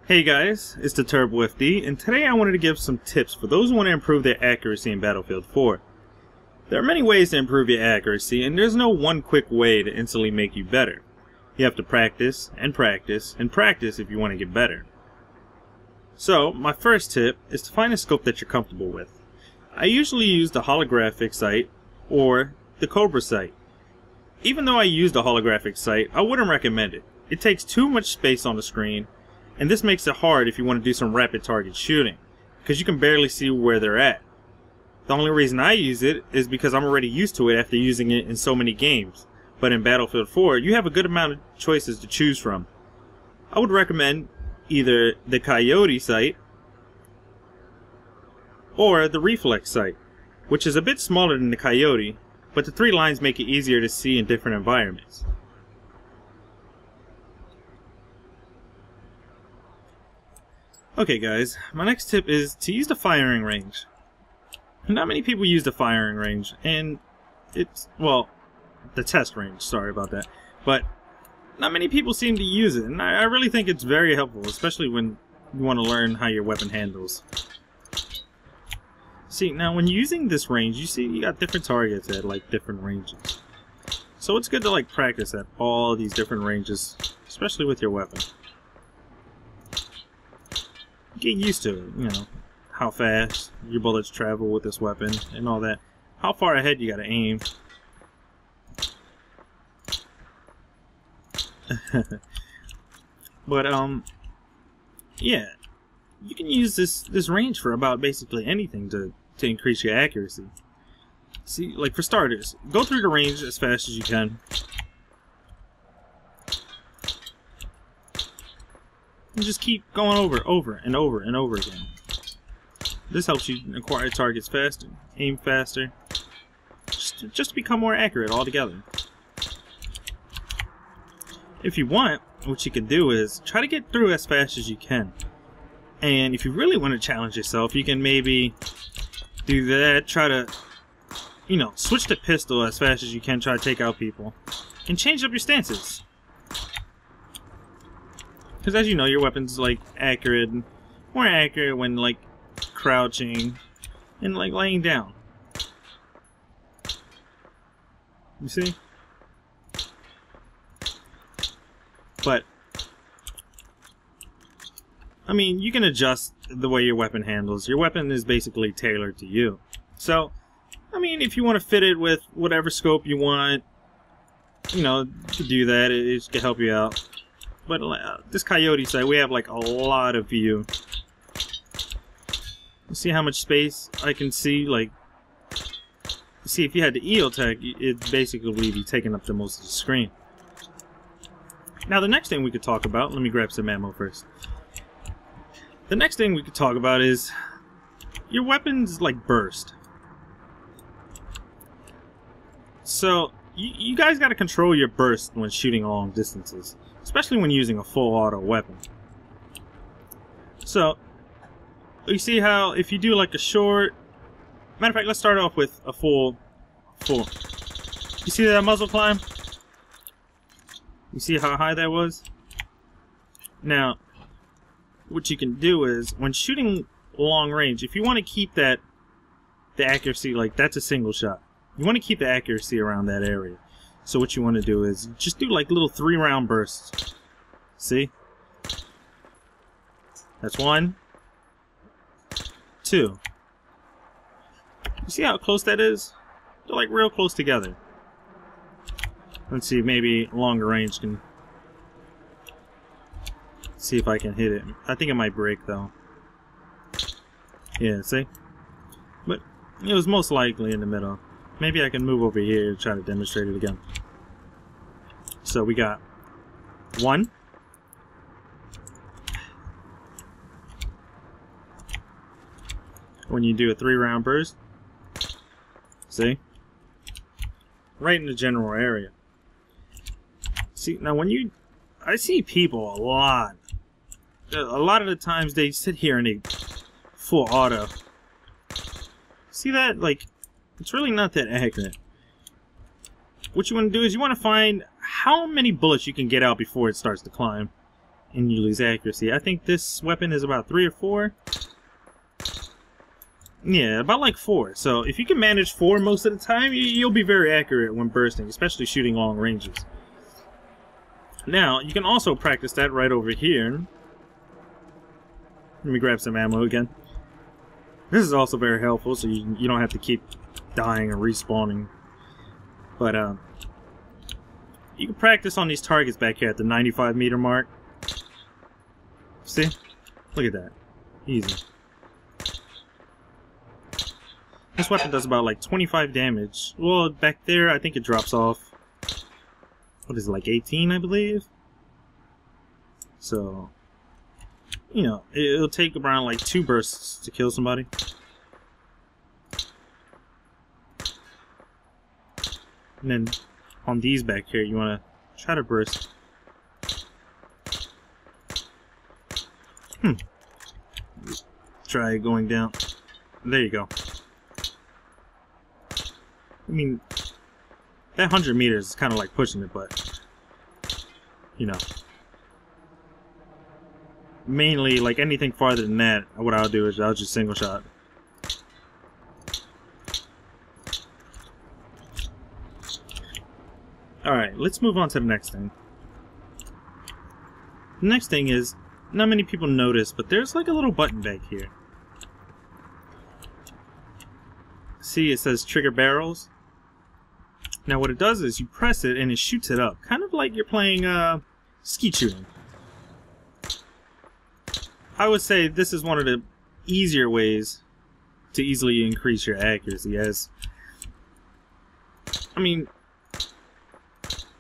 Hey guys, it's the TurboFD, and today I wanted to give some tips for those who want to improve their accuracy in Battlefield 4. There are many ways to improve your accuracy, and there's no one quick way to instantly make you better. You have to practice, and practice, and practice if you want to get better. So, my first tip is to find a scope that you're comfortable with. I usually use the holographic sight, or the Cobra sight. Even though I use the holographic sight, I wouldn't recommend it. It takes too much space on the screen, and this makes it hard if you want to do some rapid target shooting, because you can barely see where they're at. The only reason I use it is because I'm already used to it after using it in so many games, but in Battlefield 4 you have a good amount of choices to choose from. I would recommend either the Coyote sight or the Reflex sight, which is a bit smaller than the Coyote, but the three lines make it easier to see in different environments. Okay guys, my next tip is to use the firing range. Not many people use the firing range, and it's, well, the test range, sorry about that. But not many people seem to use it, and I really think it's very helpful, especially when you want to learn how your weapon handles. See, now when using this range, you see you got different targets at like different ranges. So it's good to like practice at all these different ranges, especially with your weapon. Get used to it, you know, how fast your bullets travel with this weapon and all that. How far ahead you gotta aim. But yeah, you can use this range for about basically anything to increase your accuracy. See, like for starters, go through the range as fast as you can. And just keep going over and over again. This helps you acquire targets faster, aim faster, just to become more accurate altogether. If you want, what you can do is try to get through as fast as you can. And if you really want to challenge yourself, you can maybe do that, try to, you know, switch to pistol as fast as you can, try to take out people, and change up your stances. Because as you know, your weapon's like more accurate when like crouching and like laying down. You see? But I mean, you can adjust the way your weapon handles. Your weapon is basically tailored to you. So, I mean, if you want to fit it with whatever scope you want, you know, to do that, it can help you out. But this Coyote sight, we have like a lot of view. You see how much space I can see? Like, see, if you had the EOTech, it'd basically be taking up the most of the screen. Now, the next thing we could talk about, let me grab some ammo first. The next thing we could talk about is your weapons like burst. So, you guys got to control your burst when shooting long distances, especially when using a full auto weapon. So, you see how if you do like a short... Matter of fact, let's start off with a full. You see that muzzle climb? You see how high that was? Now, what you can do is, when shooting long range, if you want to keep the accuracy, like that's a single shot. You want to keep the accuracy around that area. So what you want to do is just do like little 3-round bursts. See? That's 1, 2. You see how close that is? They're like real close together. Let's see, maybe longer range can... see if I can hit it. I think it might break though. Yeah, see? But it was most likely in the middle. Maybe I can move over here and try to demonstrate it again. So we got 1. When you do a 3-round burst. See? Right in the general area. See, now when you... I see people a lot of the times they sit here and they full auto. See that? Like, it's really not that accurate. What you want to do is you want to find how many bullets you can get out before it starts to climb. and you lose accuracy. I think this weapon is about 3 or 4. Yeah, about like 4. So if you can manage 4 most of the time, you'll be very accurate when bursting, especially shooting long ranges. Now, you can also practice that right over here. Let me grab some ammo again. This is also very helpful, so you don't have to keep dying and respawning. But you can practice on these targets back here at the 95 meter mark. See? Look at that. Easy. This weapon does about like 25 damage. Well, back there, I think it drops off. What is it, like 18, I believe? So, you know, it'll take around like 2 bursts to kill somebody. And then on these back here, you want to try to burst. Try going down. There you go. I mean, that 100 meters is kind of like pushing it, but, you know. Mainly, like anything farther than that, what I'll do is I'll just single shot. Alright, let's move on to the next thing. The next thing is, not many people notice, but there's like a little button back here. See, it says trigger barrels. Now what it does is you press it and it shoots it up, kind of like you're playing skeet shooting. I would say this is one of the easier ways to easily increase your accuracy, as I mean,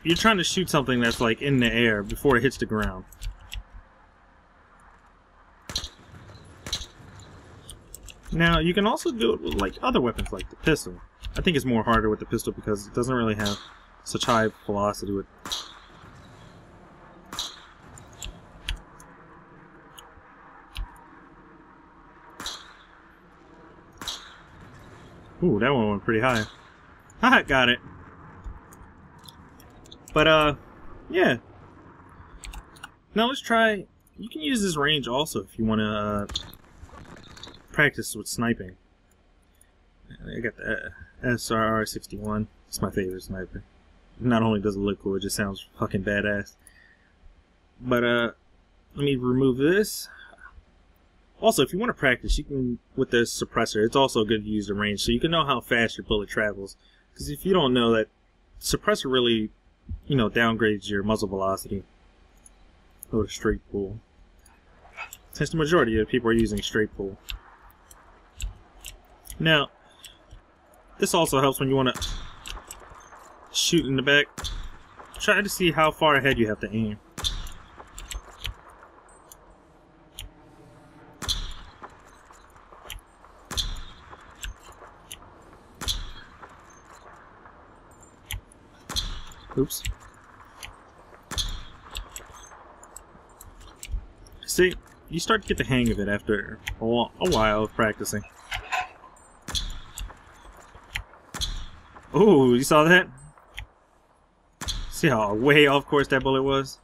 you're trying to shoot something that's like in the air before it hits the ground. Now you can also do it with like other weapons like the pistol. I think it's more harder with the pistol because it doesn't really have such high velocity with. Ooh, that one went pretty high. Haha, got it. But yeah. Now let's try. You can use this range also if you want to practice with sniping. I got the SRR-61. It's my favorite sniper. Not only does it look cool, it just sounds fucking badass. But let me remove this. Also, if you want to practice, you can with the suppressor. It's also good to use the range, so you can know how fast your bullet travels. Because if you don't know that, suppressor really, you know, downgrades your muzzle velocity. Go to straight pull. Since the majority of people are using straight pull. Now, this also helps when you want to shoot in the back. Try to see how far ahead you have to aim. Oops. See, you start to get the hang of it after a while of practicing. Oh, you saw that? See how way off course that bullet was?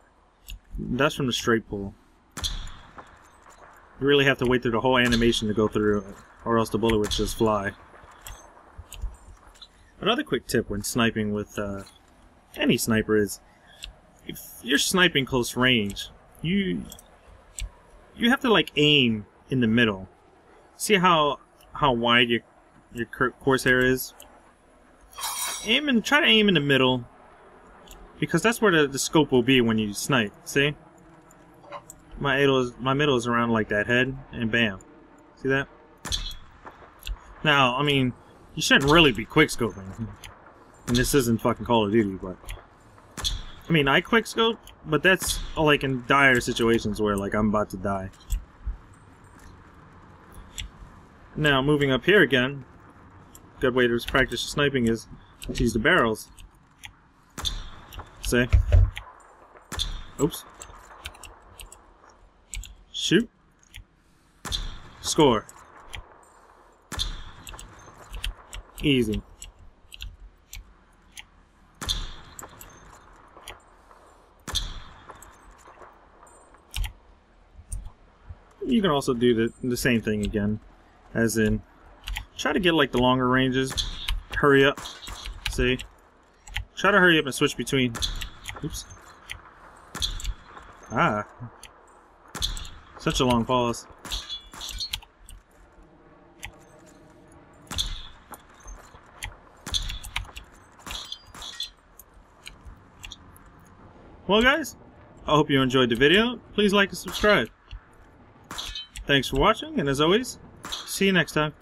That's from the straight pull. You really have to wait through the whole animation to go through, or else the bullet would just fly. Another quick tip when sniping with any sniper is, if you're sniping close range, you have to like aim in the middle. See how wide your crosshair is? Try to aim in the middle, because that's where the scope will be when you snipe. See? My middle is around like that head, and bam. See that? Now, I mean, you shouldn't really be quickscoping. And this isn't fucking Call of Duty, but I mean, I quickscope, but that's like in dire situations where like I'm about to die. Now, moving up here again, good way to practice sniping is to use the barrels. See? Oops. Shoot. Score. Easy. you can also do the same thing again, as in try to get like the longer ranges. Hurry up. See? Try to hurry up and switch between. Oops. Ah. Such a long pause. Well guys, I hope you enjoyed the video. Please like and subscribe. Thanks for watching, and as always, see you next time.